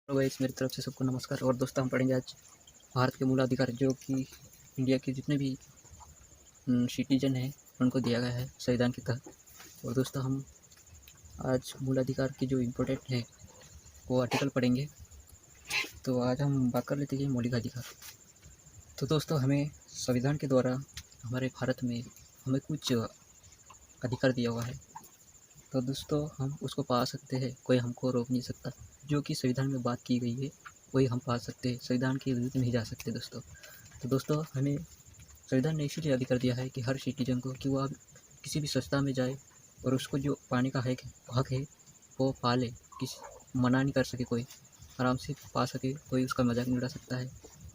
Hello guys, मेरी तरफ से सबको नमस्कार। और दोस्तों, हम पढ़ेंगे आज भारत के मूल अधिकार, जो कि इंडिया के जितने भी सिटीजन हैं उनको दिया गया है संविधान के तहत। और दोस्तों, हम आज मूल अधिकार की जो इम्पोर्टेंट है वो आर्टिकल पढ़ेंगे। तो आज हम बात कर लेते हैं मौलिक अधिकार। तो दोस्तों, हमें संविधान के द्वारा हमारे भारत में हमें कुछ अधिकार दिया हुआ है। तो दोस्तों, हम उसको पा सकते हैं, कोई हमको रोक नहीं सकता। जो कि संविधान में बात की गई है वही हम पा सकते हैं, संविधान के विरुद्ध नहीं जा सकते दोस्तों। तो दोस्तों, हमें संविधान ने इसीलिए अधिकार दिया है कि हर सिटीजन को, कि वह किसी भी संस्था में जाए और उसको जो पाने का हक है वो पाले। किसी मना नहीं कर सके, कोई आराम से पा सके, कोई उसका मजाक नहीं उड़ा सकता है,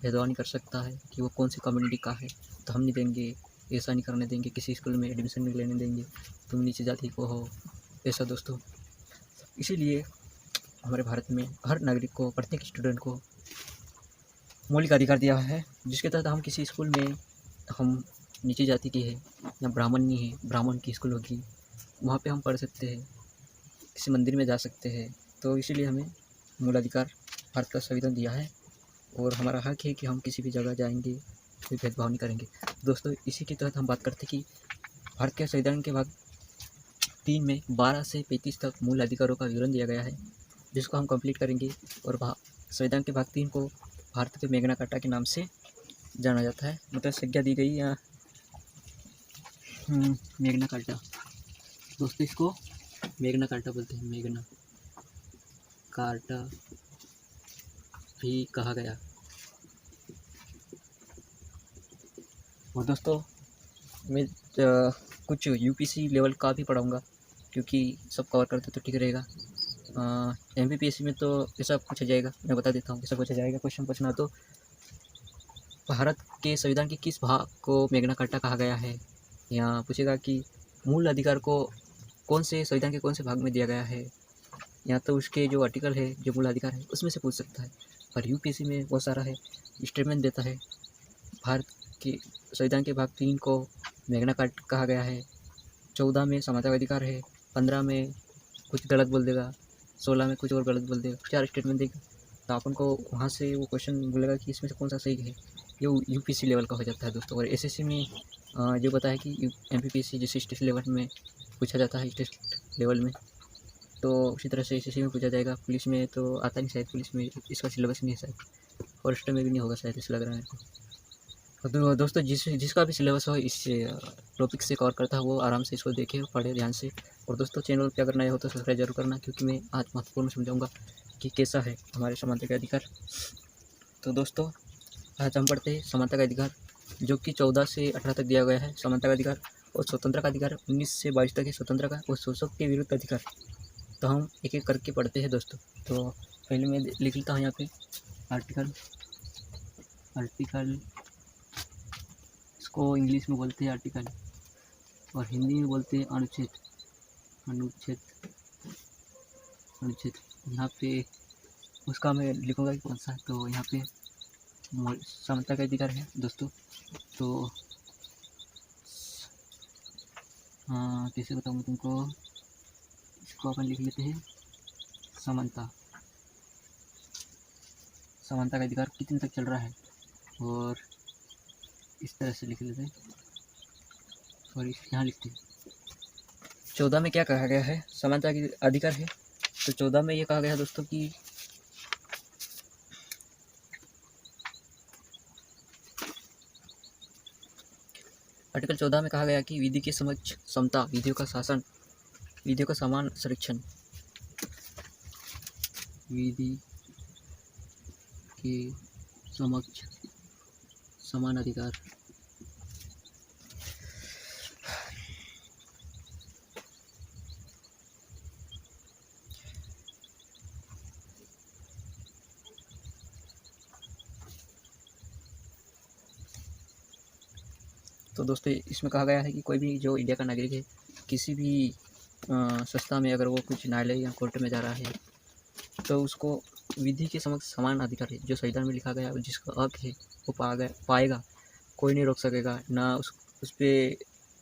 भेदभाव नहीं कर सकता है कि वो कौन सी कम्युनिटी का है तो हम नहीं देंगे, ऐसा नहीं करने देंगे, किसी स्कूल में एडमिशन नहीं लेने देंगे, तुम नीचे जाति को हो, ऐसा दोस्तों। इसीलिए हमारे भारत में हर नागरिक को, प्रत्येक स्टूडेंट को मौलिक अधिकार दिया है, जिसके तहत हम किसी स्कूल में, हम नीची जाति की है या ब्राह्मण नहीं है, ब्राह्मण की स्कूल होगी, वहाँ पे हम पढ़ सकते हैं, किसी मंदिर में जा सकते हैं। तो इसीलिए हमें मूल अधिकार भारत का संविधान दिया है और हमारा हक है कि हम किसी भी जगह जाएंगे, कोई भेदभाव नहीं करेंगे दोस्तों। इसी के तहत हम बात करते हैं कि भारत के संविधान के भाग 3 में 12 से 35 तक मूल अधिकारों का विवरण दिया गया है, जिसको हम कंप्लीट करेंगे। और संविधान के भाग 3 को भारत के मैग्ना कार्टा के नाम से जाना जाता है, मतलब संज्ञा दी गई या मैग्ना कार्टा दोस्तों, इसको मैग्ना कार्टा बोलते हैं, मैग्ना कार्टा भी कहा गया। और दोस्तों, मैं कुछ यूपीसी लेवल का भी पढ़ाऊँगा, क्योंकि सब कवर करते तो ठीक रहेगा। एमपीपीएससी में तो ऐसा पूछा जाएगा, मैं बता देता हूँ कैसा पूछा जाएगा। क्वेश्चन पूछना तो, भारत के संविधान के किस भाग को मैग्ना कार्टा कहा गया है, या पूछेगा कि मूल अधिकार को कौन से संविधान के कौन से भाग में दिया गया है, या तो उसके जो आर्टिकल है, जो मूल अधिकार है, उसमें से पूछ सकता है। पर यूपीएससी में बहुत सारा है, स्टेटमेंट देता है। भारत के संविधान के भाग 3 को मैग्ना कार्टा कहा गया है, 14 में समानता का अधिकार है, 15 में कुछ गलत बोल देगा, 16 में कुछ और गलत बोल देगा, 4 स्टेटमेंट देगा। तो अपन को वहाँ से वो क्वेश्चन बोलेगा कि इसमें से कौन सा सही है। ये यूपीएससी लेवल का हो जाता है दोस्तों। और एसएससी में जो बताया कि एमपीपीएससी जैसे स्टेट लेवल में पूछा जाता है, स्टेट लेवल में, तो उसी तरह से एसएससी में पूछा जाएगा। पुलिस में तो आता नहीं शायद, पुलिस में इसका सिलेबस नहीं है शायद, फॉरेस्ट में भी नहीं होगा शायद, ऐसा लग रहा है मेरे को। तो दोस्तों, जिसका भी सिलेबस हो इस टॉपिक से कवर करता है, वो आराम से इसको देखे, पढ़े ध्यान से। और दोस्तों, चैनल पर अगर नए हो तो सब्सक्राइब जरूर करना, क्योंकि मैं आज महत्वपूर्ण समझाऊंगा कि कैसा है हमारे समानता का अधिकार। तो दोस्तों, आज हम पढ़ते हैं समानता का अधिकार, जो कि 14 से 18 तक दिया गया है समानता का अधिकार। और स्वतंत्र का अधिकार 19 से 22 तक है स्वतंत्र का, और शोषक के विरुद्ध अधिकार। तो हम एक एक करके पढ़ते हैं दोस्तों। तो पहले मैं लिख लेता हूँ यहाँ पे आर्टिकल। इसको इंग्लिश में बोलते हैं आर्टिकल, और हिंदी में बोलते हैं अनुच्छेद। यहाँ पे उसका मैं लिखूँगा कि कौन सा है। तो यहाँ पे समानता का अधिकार है दोस्तों। तो कैसे बताऊँ मैं तुमको, इसको अपन लिख लेते हैं समानता का अधिकार कितने तक चल रहा है, और इस तरह से लिख लेते हैं। सॉरी, यहाँ लिखते हैं 14 में क्या कहा गया है, समानता के अधिकार है। तो 14 में ये कहा गया दोस्तों कि आर्टिकल 14 में कहा गया कि विधि के समक्ष समता, विधियों का शासन, विधियों का समान संरक्षण, विधि के समक्ष समान अधिकार। तो दोस्तों, इसमें कहा गया है कि कोई भी जो इंडिया का नागरिक है, किसी भी संस्था में अगर वो कुछ न्यायालय या कोर्ट में जा रहा है, तो उसको विधि के समक्ष समान अधिकार है, जो संविधान में लिखा गया, जिसका हक है वो पाएगा। कोई नहीं रोक सकेगा ना। उस पर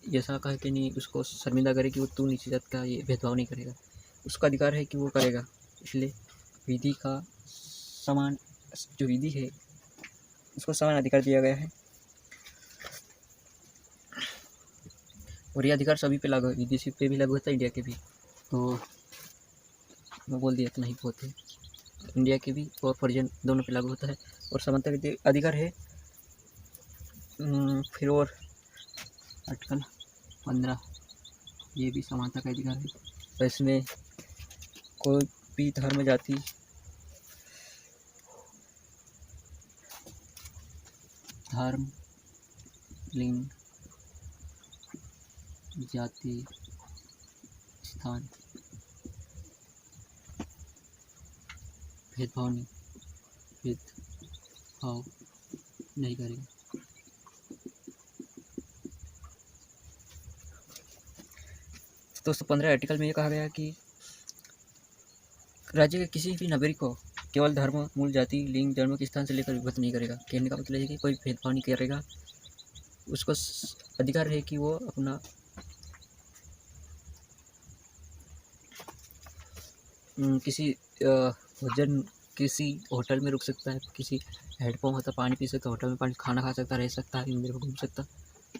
ऐसा कहा कि नहीं उसको शर्मिंदा करे कि वो तू नीची जात का, ये भेदभाव नहीं करेगा। उसका अधिकार है कि वो करेगा। इसलिए विधि का समान जो विधि है उसको समान अधिकार दिया गया है और ये अधिकार सभी पे लागू है, विदेशी पे भी लागू होता है, इंडिया के भी। तो मैं बोल दिया इतना ही बहुत है, इंडिया के भी और परिजन दोनों पे लागू होता है और समानता के अधिकार है। फिर और आर्टिकल 15 ये भी समानता का अधिकार है। तो इसमें कोई भी धर्म जाति लिंग जाति स्थान भेदभाव नहीं करेगा। दोस्तों 15 आर्टिकल में ये कहा गया कि राज्य के किसी भी नागरिक को केवल धर्म, मूल जाति, लिंग, जन्म के स्थान से लेकर विभक्त नहीं करेगा। कहने का मतलब है कि कोई भेदभाव नहीं करेगा, उसको अधिकार है कि वो अपना किसी भोजन किसी होटल में रुक सकता है, किसी हेडपम्प होता है पानी पी सकता है, होटल में पानी खाना खा सकता, रह सकता है, मंदिर में घूम सकता,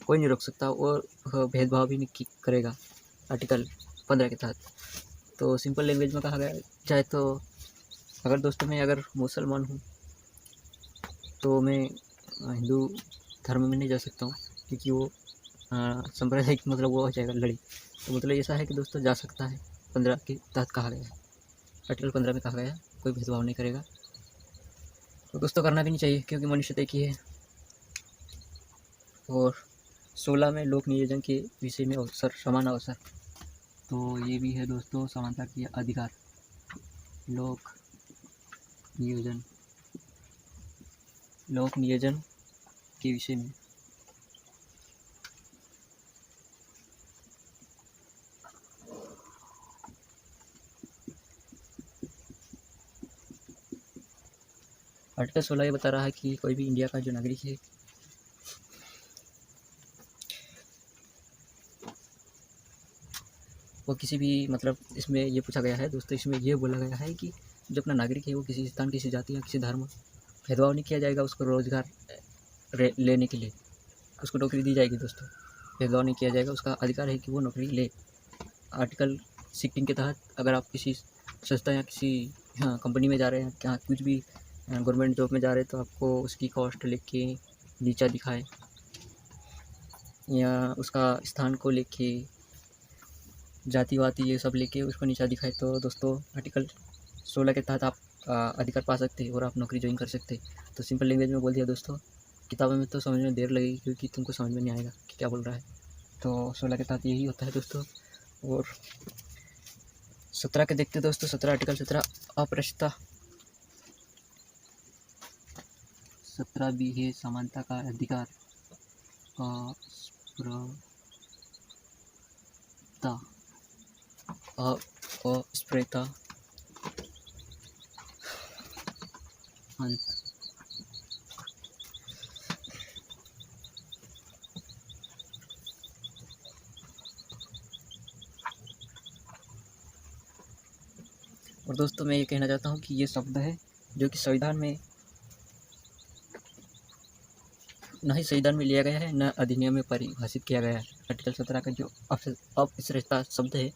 कोई नहीं रोक सकता और भेदभाव भी नहीं करेगा आर्टिकल 15 के तहत। तो सिंपल लैंग्वेज में कहा गया जाए तो अगर दोस्तों मैं अगर मुसलमान हूँ तो मैं हिंदू धर्म में नहीं जा सकता हूँ क्योंकि वो सांप्रदायिक मतलब वो हो जाएगा लड़ी। तो मतलब ऐसा है कि दोस्तों जा सकता है, 15 के तहत कहा गया है, आर्टिकल 15 में कहा गया है कोई भेदभाव नहीं करेगा। तो दोस्तों करना भी नहीं चाहिए क्योंकि मनुष्यता एक ही है। और 16 में लोक नियोजन के विषय में अवसर, समान अवसर, तो ये भी है दोस्तों समानता की अधिकार। लोक नियोजन के विषय में आर्टिकल 16 ये बता रहा है कि कोई भी इंडिया का जो नागरिक है वो किसी भी मतलब इसमें ये पूछा गया है दोस्तों, इसमें ये बोला गया है कि जो अपना नागरिक है वो किसी स्थान, किसी जाति या किसी धर्म भेदभाव नहीं किया जाएगा। उसको रोजगार लेने के लिए उसको नौकरी दी जाएगी दोस्तों, भेदभाव नहीं किया जाएगा, उसका अधिकार है कि वो नौकरी ले। आर्टिकल 16 के तहत अगर आप किसी संस्था या किसी कंपनी में जा रहे हैं, क्या कुछ भी गवर्नमेंट जॉब में जा रहे हैं, तो आपको उसकी कॉस्ट लेके नीचा दिखाए या उसका स्थान को लेके जाति वाति ये सब लेके उसको नीचा दिखाए, तो दोस्तों आर्टिकल 16 के तहत आप अधिकार पा सकते हैं और आप नौकरी ज्वाइन कर सकते हैं। तो सिंपल लैंग्वेज में बोल दिया दोस्तों, किताबों में तो समझ में देर लगेगी क्योंकि तुमको समझ में नहीं आएगा कि क्या बोल रहा है। तो 16 के तहत यही होता है दोस्तों। और 17 के देखते दोस्तों, 17 आर्टिकल 17 अपृष्ठता, 17 भी है समानता का अधिकार। अस्पृश्यता और दोस्तों मैं ये कहना चाहता हूँ कि ये शब्द है जो कि संविधान में न ही संविधान में लिया गया है, न अधिनियम में परिभाषित किया गया है। आर्टिकल 17 का जो अपृष्ठता शब्द है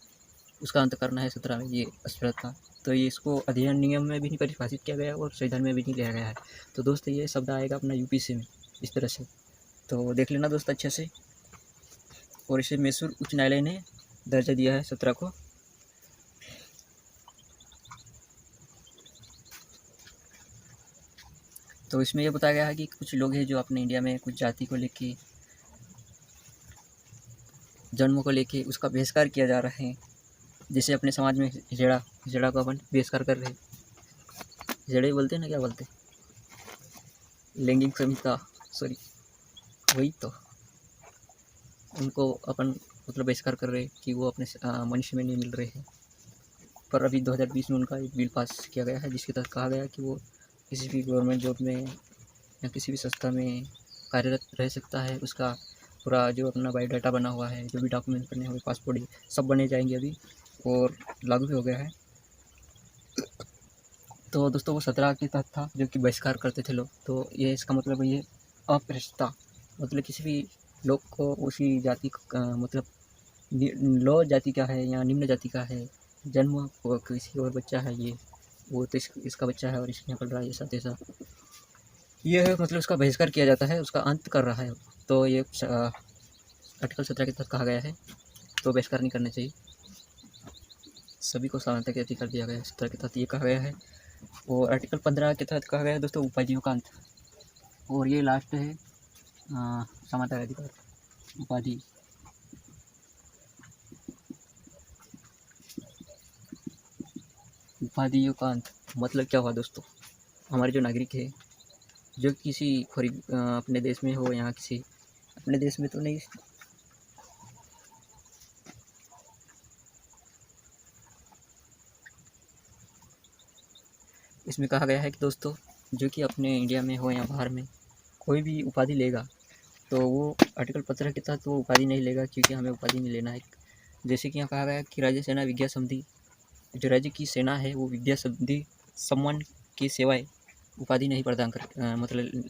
उसका अंत करना है 17 में, ये अस्पृश्यता। तो ये इसको अधिनियम में भी नहीं परिभाषित किया गया और संविधान में भी नहीं लिया गया है। तो दोस्तों ये शब्द आएगा अपना यूपीसी में इस तरह से, तो देख लेना दोस्त अच्छे से। और इसे मैसूर उच्च न्यायालय ने दर्जा दिया है 17 को। तो इसमें यह बताया गया है कि कुछ लोग हैं जो अपने इंडिया में कुछ जाति को लेके, जन्म को लेके उसका बहिष्कार किया जा रहा है। जैसे अपने समाज में हिजड़ा को अपन बहिष्कार कर रहे हैं, हिजड़े बोलते हैं ना, क्या बोलते हैं, लैंगिक समता, सॉरी वही तो, उनको अपन मतलब बहिष्कार कर रहे हैं कि वो अपने मनुष्य में नहीं मिल रहे हैं। पर अभी 2020 में उनका एक बिल पास किया गया है जिसके तहत कहा गया है कि वो किसी भी गवर्नमेंट जॉब में या किसी भी संस्था में कार्यरत रह सकता है। उसका पूरा जो अपना बायोडाटा बना हुआ है, जो भी डॉक्यूमेंट बने हुए, पासपोर्ट, सब बने जाएंगे अभी और लागू भी हो गया है। तो दोस्तों वो 17 के तहत था जो कि बहिष्कार करते थे लोग। तो ये इसका मतलब ये अस्पृश्यता, मतलब किसी भी लोग को उसी जाति मतलब लो जाति का है या निम्न जाति का है, जन्म वो किसी और बच्चा है, ये वो तो इसका बच्चा है और इसके यहाँ पढ़ रहा है, ऐसा तैसा, ये है मतलब उसका बहिष्कार किया जाता है, उसका अंत कर रहा है। तो ये आर्टिकल 17 के तहत कहा गया है, तो बहिष्कार नहीं करना चाहिए, सभी को समानता के अधिकार दिया गया है। 17 के तहत ये कहा गया है। और आर्टिकल 15 के तहत कहा गया है दोस्तों उपाधियों का अंत। और ये लास्ट है समानता का अधिकार, उपाधि। उपाधियों का अंत मतलब क्या हुआ दोस्तों, हमारे जो नागरिक है जो किसी अपने देश में हो, यहाँ किसी अपने देश में तो नहीं, इसमें कहा गया है कि दोस्तों जो कि अपने इंडिया में हो या बाहर में कोई भी उपाधि लेगा तो वो आर्टिकल 15 के तहत वो उपाधि नहीं लेगा, क्योंकि हमें उपाधि नहीं लेना है। जैसे कि यहाँ कहा गया कि राज्य सेना विद्या समिति, जो राज्य की सेना है वो विद्या समिति सम्मान की सेवाएं उपाधि नहीं प्रदान कर मतलब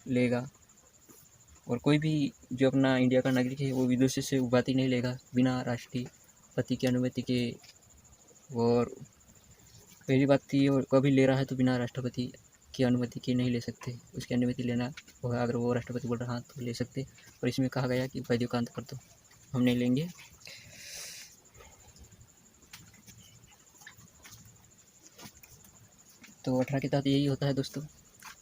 लेगा। और कोई भी जो अपना इंडिया का नागरिक है वो विदेशी से उपाधि नहीं लेगा बिना राष्ट्रपति की अनुमति के। और पहली बात थी, और कभी ले रहा है तो बिना राष्ट्रपति की अनुमति के नहीं ले सकते, उसकी अनुमति लेना होगा, अगर वो राष्ट्रपति बोल रहा तो ले सकते। और इसमें कहा गया कि उपाधियों का अंत कर दो, हम नहीं लेंगे। तो 18 के तहत यही होता है दोस्तों।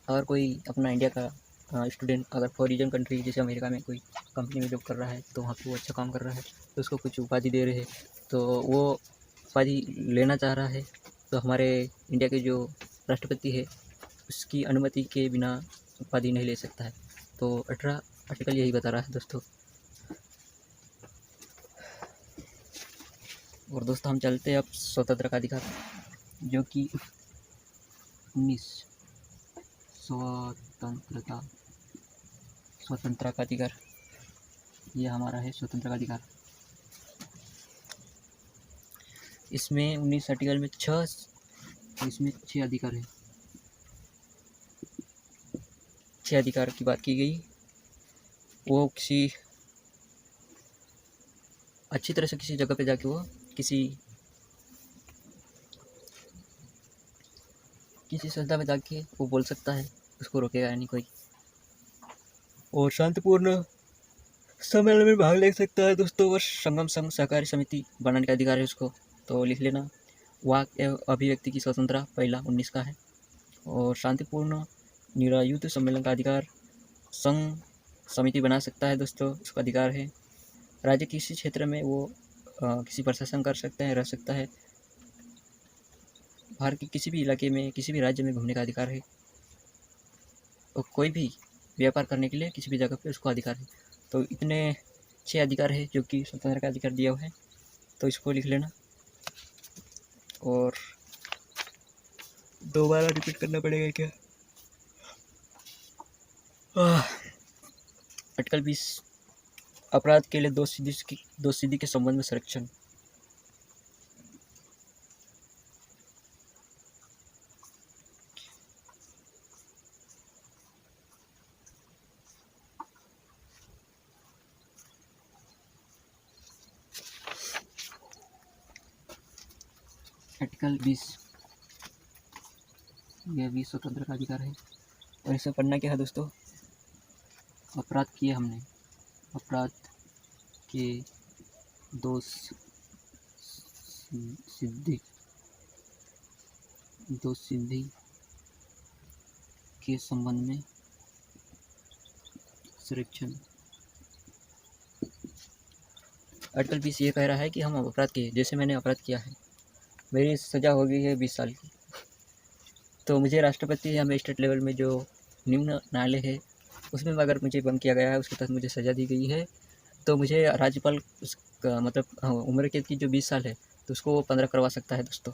अगर कोई अपना इंडिया का स्टूडेंट अगर फॉरेन कंट्री जैसे अमेरिका में कोई कंपनी में जॉब कर रहा है, तो वहाँ पे वो अच्छा काम कर रहा है, तो उसको कुछ उपाधि दे रहे हैं, तो वो उपाधि लेना चाह रहा है, तो हमारे इंडिया के जो राष्ट्रपति है उसकी अनुमति के बिना उपाधि नहीं ले सकता है। तो 18 आर्टिकल यही बता रहा है दोस्तों। और दोस्तों हम चलते हैं अब स्वतंत्र का अधिकार, जो कि 19 स्वतंत्र का अधिकार, ये हमारा है स्वतंत्र का अधिकार। इसमें 19 आर्टिकल में 6 अधिकार है, 6 अधिकार की बात की गई। वो किसी अच्छी तरह से किसी जगह पे जाके वो किसी संस्था में जाके वो बोल सकता है, उसको रोकेगा नहीं कोई। और शांतिपूर्ण सम्मेलन में भाग ले सकता है दोस्तों। और संगम संघ सहकारी समिति बनाने का अधिकार है उसको, तो लिख लेना। वाक एवं अभिव्यक्ति की स्वतंत्रता पहला 19 का है। और शांतिपूर्ण निरायुध सम्मेलन का अधिकार, संघ समिति बना सकता है दोस्तों, उसका अधिकार है। राज्य किसी क्षेत्र में वो किसी प्रशासन कर सकता है, रह सकता है। भारत के किसी भी इलाके में किसी भी राज्य में घूमने का अधिकार है। और कोई भी व्यापार करने के लिए किसी भी जगह पे उसको अधिकार है। तो इतने 6 अधिकार है जो कि स्वतंत्र का अधिकार दिया हुआ है, तो इसको लिख लेना। और दोबारा रिपीट करना पड़ेगा क्या? आर्टिकल 20 अपराध के लिए दोषसिद्धि के संबंध में संरक्षण। आर्टिकल 20 यह भी स्वतंत्र का अधिकार है। और इसे पढ़ना क्या है दोस्तों, अपराध किए हमने, अपराध के दोष सिद्धि के संबंध में संरक्षण। आर्टिकल 20 ये कह रहा है कि हम अपराध किए, जैसे मैंने अपराध किया है, मेरी सज़ा हो गई है 20 साल की, तो मुझे राष्ट्रपति या स्टेट लेवल में जो निम्न न्यायालय है उसमें अगर मुझे बंद किया गया है, उसके तहत मुझे सज़ा दी गई है, तो मुझे राज्यपाल उसका मतलब उम्र कैद की जो 20 साल है तो उसको 15 करवा सकता है दोस्तों।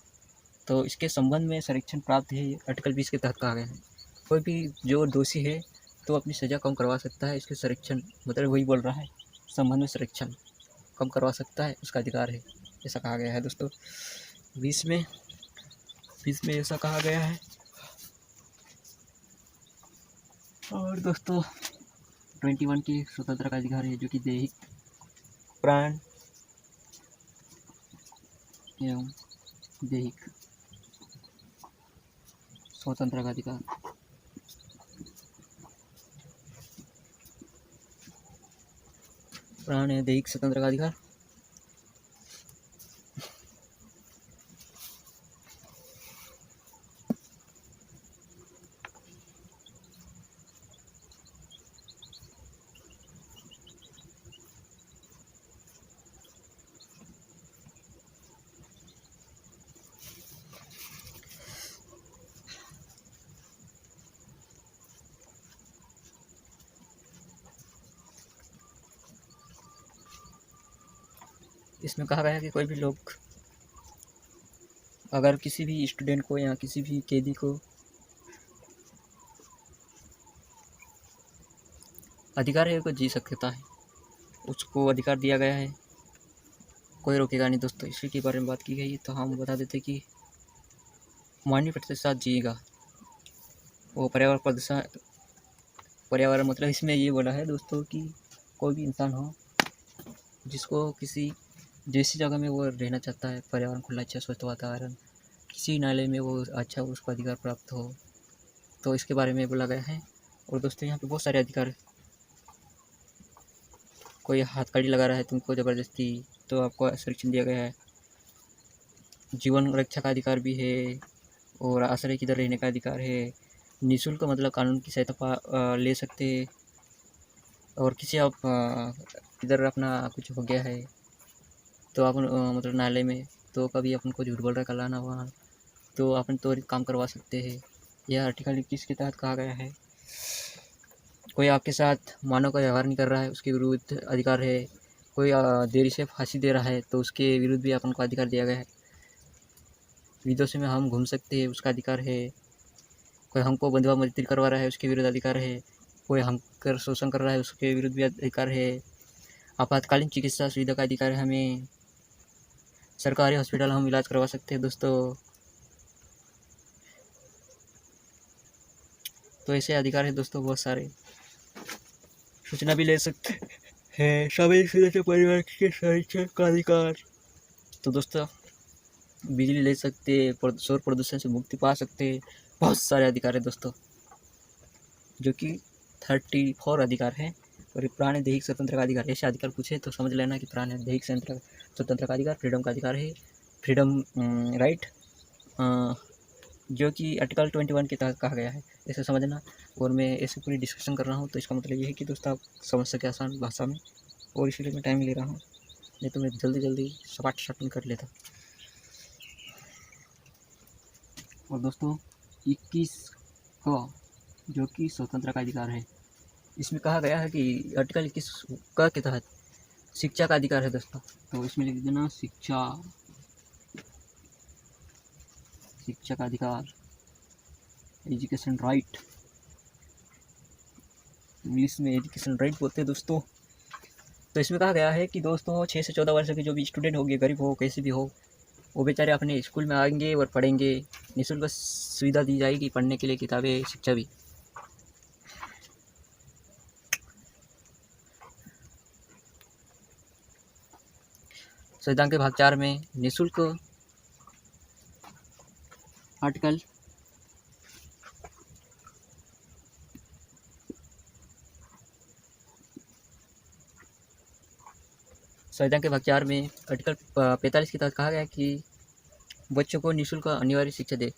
तो इसके संबंध में संरक्षण प्राप्त है, आर्टिकल 20 के तहत कहा गया है। कोई भी जो दोषी है तो अपनी सज़ा कम करवा सकता है, इसके संरक्षण मतलब वही बोल रहा है, संबंध में संरक्षण कम करवा सकता है, उसका अधिकार है, ऐसा कहा गया है दोस्तों 20 में। इसमें ऐसा कहा गया है। और दोस्तों 21 के स्वतंत्र का अधिकार है, जो कि दैहिक, प्राण एवं दैहिक स्वतंत्र का अधिकार। प्राण है दैहिक स्वतंत्र का अधिकार। इसमें कहा गया है कि कोई भी लोग अगर किसी भी स्टूडेंट को या किसी भी कैदी को अधिकार है को जी सकता है, उसको अधिकार दिया गया है, कोई रोकेगा नहीं। दोस्तों इसी के बारे में बात की गई है, तो हम बता देते कि मानवीय प्रकृति के साथ जिएगा वो पर्यावरण मतलब इसमें ये बोला है दोस्तों कि कोई भी इंसान हो जिसको किसी जैसी जगह में वो रहना चाहता है, पर्यावरण खुला, अच्छा स्वस्थ वातावरण, किसी नाले में वो अच्छा उसको अधिकार प्राप्त हो, तो इसके बारे में बोला गया है। और दोस्तों यहाँ पे बहुत सारे अधिकार है। कोई हथकड़ी लगा रहा है तुमको ज़बरदस्ती, तो आपको संरक्षण दिया गया है। जीवन रक्षा का अधिकार भी है, और आश्रय किधर रहने का अधिकार है। निःशुल्क मतलब कानून की सहायता ले सकते हैं। और किसी आप इधर अपना कुछ हो गया है तो अपन मतलब नाले में, तो कभी अपन को झूठ बोल रहा कलाना वहाँ, तो अपन त्वरित काम करवा सकते हैं। यह आर्टिकल 21 के तहत कहा गया है। कोई आपके साथ मानव का व्यवहार नहीं कर रहा है, उसके विरुद्ध अधिकार है। कोई देरी से फांसी दे रहा है, तो उसके विरुद्ध भी अपन को अधिकार दिया गया है। विदेशों में हम घूम सकते हैं, उसका अधिकार है। कोई हमको बंधुआ मजदूरी करवा रहा है, उसके विरुद्ध अधिकार है। कोई हमकर शोषण कर रहा है, उसके विरुद्ध भी अधिकार है। आपातकालीन चिकित्सा सुविधा का अधिकार है हमें। सरकारी हॉस्पिटल हम इलाज करवा सकते हैं दोस्तों। तो ऐसे अधिकार है दोस्तों बहुत सारे। सूचना भी ले सकते हैं, सामाजिक सुरक्षा, परिवार के संरक्षण का अधिकार। तो दोस्तों बिजली ले सकते, सौर प्रदूषण से मुक्ति पा सकते, बहुत सारे अधिकार है दोस्तों, जो कि 34 अधिकार है। और प्राण दैहिक स्वतंत्र का अधिकार, ऐसे अधिकार पूछे तो समझ लेना कि प्राण दैहिक स्वतंत्र का अधिकार, फ्रीडम का अधिकार है, फ्रीडम राइट, जो कि आर्टिकल 21 के तहत कहा गया है, ऐसे समझना। और मैं ऐसे पूरी डिस्कशन कर रहा हूँ, तो इसका मतलब ये है कि दोस्तों आप समझ सके आसान भाषा में, और इसीलिए मैं टाइम ले रहा हूँ, नहीं तो मैं जल्दी जल्दी सपाट कर लेता। और दोस्तों 21 का जो कि स्वतंत्र का अधिकार है, इसमें कहा गया है कि आर्टिकल 21 का के तहत शिक्षा का अधिकार है दोस्तों। तो इसमें लिख देना शिक्षा का अधिकार, एजुकेशन राइट, इंग्लिश में एजुकेशन राइट बोलते हैं दोस्तों। तो इसमें कहा गया है कि दोस्तों 6 से 14 वर्ष के जो भी स्टूडेंट होंगे, गरीब हो कैसे भी हो, वो बेचारे अपने स्कूल में आएंगे और पढ़ेंगे। निःशुल्क सुविधा दी जाएगी पढ़ने के लिए, किताबें, शिक्षा भी। संविधान के भाग 4 में निःशुल्क आर्टिकल संविधान के भाग 4 में आर्टिकल 45 के तहत कहा गया कि बच्चों को निःशुल्क अनिवार्य शिक्षा दे।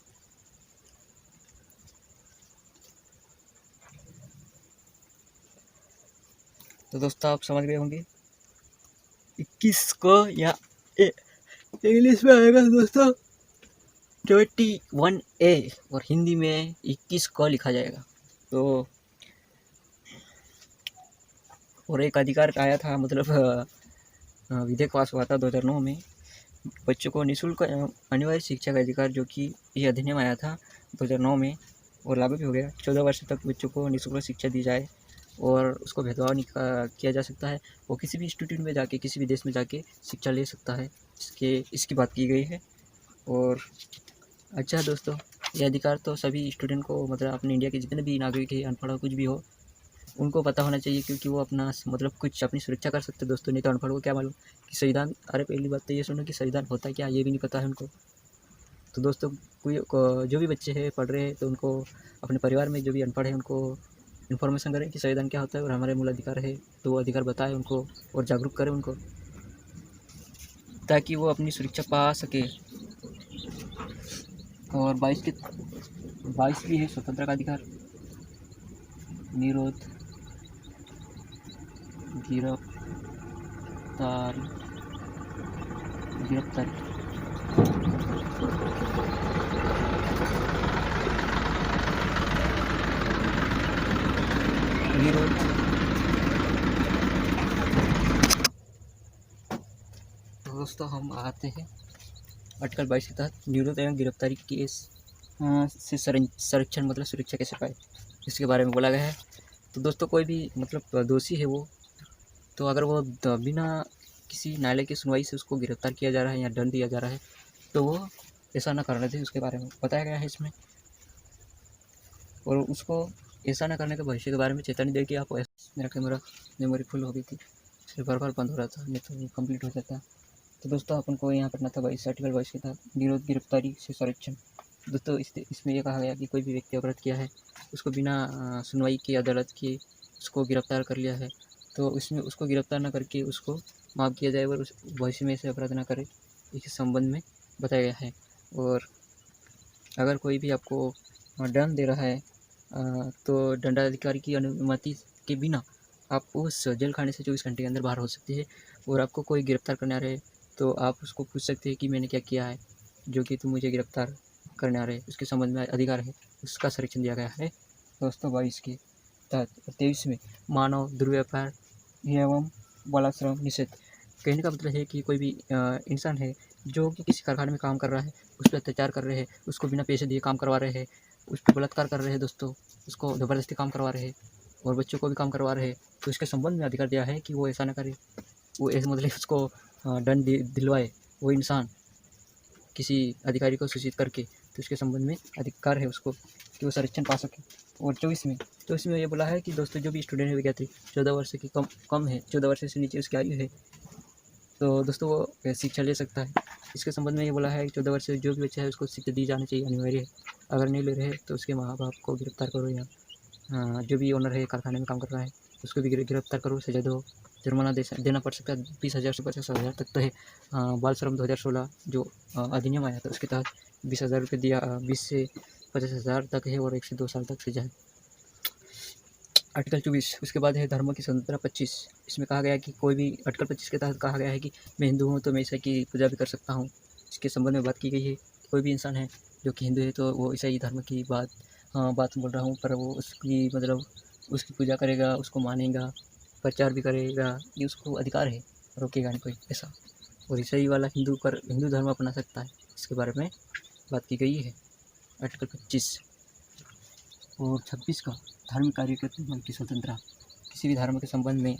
तो दोस्तों आप समझ गए होंगे 21 को, या इंग्लिश में आएगा दोस्तों 21A, और हिंदी में 21 को लिखा जाएगा। तो और एक अधिकार आया था, मतलब विधेयक पास हुआ था 2009 में, बच्चों को निःशुल्क अनिवार्य शिक्षा का अधिकार, जो कि ये अधिनियम आया था 2009 में, और लागू भी हो गया। 14 वर्ष तक बच्चों को निःशुल्क शिक्षा दी जाए, और उसको भेदभाव नहीं किया जा सकता है। वो किसी भी इंस्टीट्यूट में जाके, किसी भी देश में जाके शिक्षा ले सकता है, इसकी बात की गई है। और अच्छा दोस्तों, ये अधिकार तो सभी स्टूडेंट को, मतलब अपने इंडिया के जितने भी नागरिक हैं, अनपढ़ हो कुछ भी हो, उनको पता होना चाहिए, क्योंकि वो अपना मतलब कुछ अपनी सुरक्षा कर सकते हैं दोस्तों। नहीं तो अनपढ़ को क्या मालूम कि संविधान, अरे पहली बात तो ये सुनो कि संविधान होता क्या, ये भी नहीं पता है उनको। तो दोस्तों, जो भी बच्चे हैं पढ़ रहे हैं, तो उनको अपने परिवार में जो भी अनपढ़ है उनको इन्फॉर्मेशन करें कि संविधान क्या होता है और हमारे मूल अधिकार है, तो वो अधिकार बताएं उनको और जागरूक करें उनको, ताकि वो अपनी सुरक्षा पा सके। और 22 भी है स्वतंत्र का अधिकार, निरोध, गिरफ्तारी, गिरफ्तारी, निरोध। तो दोस्तों हम आते हैं आर्टिकल 22 के तहत निरोध एवं गिरफ्तारी केस से संरक्षण मतलब सुरक्षा कैसे पाए, इसके बारे में बोला गया है। तो दोस्तों, कोई भी मतलब दोषी है वो, तो अगर वो बिना किसी न्यायालय की सुनवाई से उसको गिरफ्तार किया जा रहा है या दंड दिया जा रहा है, तो वो ऐसा ना करने दे, उसके बारे में बताया गया है इसमें। और उसको ऐसा ना करने के भविष्य के बारे में चेतावनी दे कि आप मेरा कैमरा मेमोरी फुल हो गई थी, सिर्फ बार बार बंद हो रहा था, नहीं तो कंप्लीट हो जाता। तो दोस्तों, अपन को यहाँ करना था 22 आर्टिकल 22 के तहत निरोध गिरफ्तारी से संरक्षण। दोस्तों, इसमें यह कहा गया कि कोई भी व्यक्ति अपराध किया है, उसको बिना सुनवाई की अदालत की उसको गिरफ्तार कर लिया है, तो उसमें उसको गिरफ्तार न करके उसको माफ़ किया जाए और उस भविष्य में ऐसे अपराध न करे, इसके संबंध में बताया गया है। और अगर कोई भी आपको दंड दे रहा है, तो दंडाधिकारी की अनुमति के बिना आप उस जेल खाने से 24 घंटे के अंदर बाहर हो सकते हैं। और आपको कोई गिरफ्तार करने आ रहे हैं, तो आप उसको पूछ सकते हैं कि मैंने क्या किया है जो कि तुम मुझे गिरफ्तार करने आ रहे हैं, उसके संबंध में अधिकार है, उसका संरक्षण दिया गया है दोस्तों 22 के तहत। 23 में मानव दुर्व्यवहार एवं बालाश्रम निषेध। कहने का मतलब है कि कोई भी इंसान है जो कि किसी कारखाने में काम कर रहा है, उस पर अत्याचार कर रहे हैं, उसको बिना पैसे दिए काम करवा रहे हैं, उस पर बलात्कार कर रहे हैं दोस्तों, उसको ज़बरदस्ती काम करवा रहे हैं और बच्चों को भी काम करवा रहे हैं, तो इसके संबंध में अधिकार दिया है कि वो ऐसा ना करे। वो ऐसे मतलब उसको दंड दिलवाए वो इंसान किसी अधिकारी को सूचित करके, तो इसके संबंध में अधिकार है उसको कि वो संरक्षण पा सके। और 24 में ये बोला है कि दोस्तों, जो भी स्टूडेंट है विद्यार्थी 14 वर्ष की कम है, 14 वर्ष से नीचे उसकी आयु है, तो दोस्तों वो शिक्षा ले सकता है। इसके संबंध में ये बोला है कि 14 वर्ष से जो भी बच्चा है उसको शिक्षा दी जानी चाहिए, अनिवार्य है। अगर नहीं ले रहे तो उसके माँ बाप को गिरफ्तार करो, या जो भी ओनर है कारखाने में काम कर रहा है उसको भी गिरफ्तार करो, सजा दो, जुर्माना देना पड़ सकता है 20,000 से 50,000 तक तो है। बाल श्रम 2016 जो अधिनियम आया था उसके तहत 20,000 रुपये दिया, 20 से 50,000 तक है और 1 से 2 साल तक सजा है। आर्टिकल 24 उसके बाद है धर्म की स्वतंत्रता 25। इसमें कहा गया है कि कोई भी आर्टिकल 25 के तहत कहा गया है कि मैं हिंदू हूँ तो मैं ईसाई की पूजा भी कर सकता हूँ। इसके संबंध में बात की गई है, कोई भी इंसान है जो कि हिंदू है तो वो ईसाई धर्म की बात बोल रहा हूँ, पर वो उसकी मतलब उसकी पूजा करेगा, उसको मानेगा, प्रचार भी करेगा, ये उसको अधिकार है, रोकेगा नहीं कोई ऐसा। और ईसाई वाला हिंदू धर्म अपना सकता है, इसके बारे में बात की गई है आर्टिकल 25। और 26 का धार्मिक कार्य करते मन की स्वतंत्रता। किसी भी धर्म के संबंध में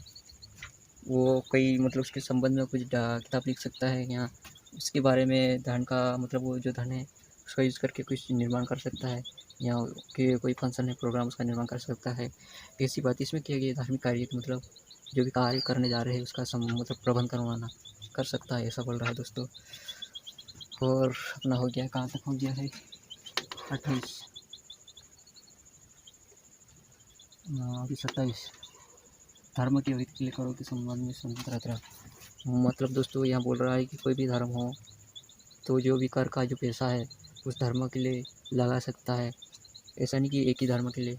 वो कई मतलब उसके संबंध में कुछ किताब लिख सकता है, या उसके बारे में धन का मतलब वो जो धन है उसका यूज़ करके कुछ निर्माण कर सकता है, या कि कोई फंक्शन है प्रोग्राम उसका निर्माण कर सकता है। ऐसी बात इसमें किया गया, धार्मिक कार्य मतलब जो भी कार्य करने जा रहे हैं उसका मतलब प्रबंध करवाना कर सकता है, ऐसा बोल रहा है दोस्तों। और अपना हो गया, कहाँ तक हो गया है 28, अभी 27 धर्म के व्यक्ति के लिए करो के संबंध में स्वतंत्रता। मतलब दोस्तों, यहाँ बोल रहा है कि कोई भी धर्म हो तो जो भी कर का जो पैसा है उस धर्म के लिए लगा सकता है, ऐसा नहीं कि एक ही धर्म के लिए,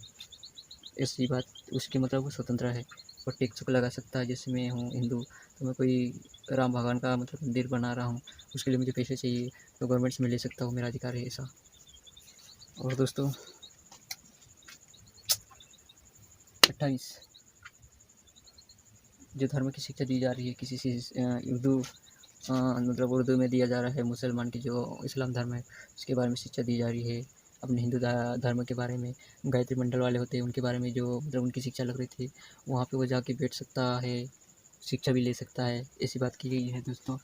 ऐसी बात उसकी मतलब वो स्वतंत्र है। और टैक्स को लगा सकता है, जैसे मैं हूँ हिंदू तो मैं कोई राम भगवान का मतलब मंदिर बना रहा हूँ, उसके लिए मुझे पैसे चाहिए तो गवर्नमेंट से मैं ले सकता हूँ, मेरा अधिकार है ऐसा। और दोस्तों 28 जो धर्म की शिक्षा दी जा रही है किसी से उर्दू मतलब उर्दू में दिया जा रहा है, मुसलमान की जो इस्लाम धर्म है उसके बारे में शिक्षा दी जा रही है। अपने हिंदू धर्म के बारे में गायत्री मंडल वाले होते हैं उनके बारे में जो मतलब उनकी शिक्षा लग रही थी, वहाँ पे वो जाके बैठ सकता है, शिक्षा भी ले सकता है, ऐसी बात की गई है दोस्तों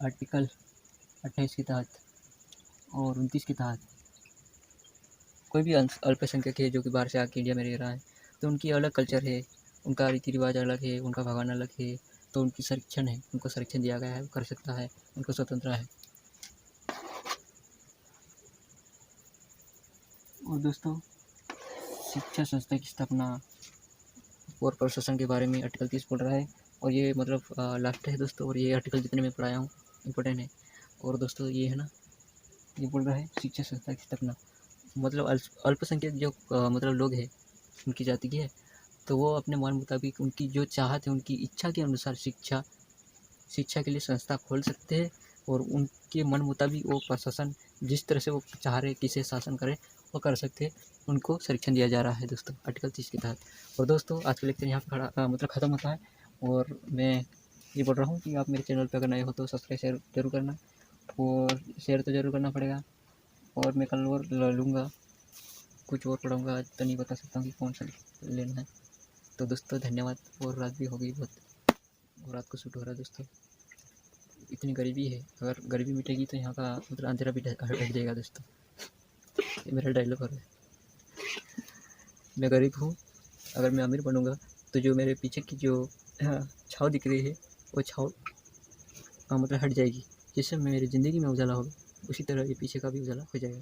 आर्टिकल 28 के तहत। और 29 के तहत कोई भी अल्पसंख्यक है जो कि बाहर से आके इंडिया में रह रहा है, तो उनकी अलग कल्चर है, उनका रीति रिवाज अलग है, उनका भगवान अलग है, तो उनकी संरक्षण है, उनको संरक्षण दिया गया है, वो कर सकता है, उनको स्वतंत्रता है। और दोस्तों, शिक्षा संस्था की स्थापना और प्रशासन के बारे में आर्टिकल 30 बोल रहा है, और ये मतलब लास्ट है दोस्तों, और ये आर्टिकल जितने मैं पढ़ाया हूँ इम्पोर्टेंट है। और दोस्तों ये है ना, ये बोल रहा है शिक्षा संस्था की स्थापना, मतलब अल्पसंख्यक जो मतलब लोग हैं, उनकी जाति की है, तो वो अपने मन मुताबिक उनकी जो चाहत है, उनकी इच्छा के अनुसार शिक्षा के लिए संस्था खोल सकते हैं, और उनके मन मुताबिक वो प्रशासन जिस तरह से वो चाह रहे किसे शासन करे वो कर सकते हैं, उनको संरक्षण दिया जा रहा है दोस्तों आर्टिकल 30 के तहत। और दोस्तों आज का लेक्चर यहाँ पे खड़ा मतलब ख़त्म होता है, और मैं ये बोल रहा हूँ कि आप मेरे चैनल पर अगर नए हो तो सब्सक्राइब शेयर जरूर करना, और शेयर तो ज़रूर करना पड़ेगा। और मैं कल और लूँगा, कुछ और पढ़ाऊँगा, आज तो नहीं बता सकता हूँ कि कौन सा लेना है। तो दोस्तों धन्यवाद। और रात भी हो गई बहुत, और रात को शूट हो रहा है दोस्तों। इतनी गरीबी है, अगर गरीबी मिटेगी तो यहाँ का मतलब अंधेरा भी हट जाएगा दोस्तों। ये मेरा डायलॉग है। मैं गरीब हूँ, अगर मैं अमीर बनूँगा तो जो मेरे पीछे की जो छाँव दिख रही है वो छाँव मतलब हट जाएगी, जिससे मेरी ज़िंदगी में उजाला होगा, उसी तरह ये पीछे का भी उजाला हो जाएगा।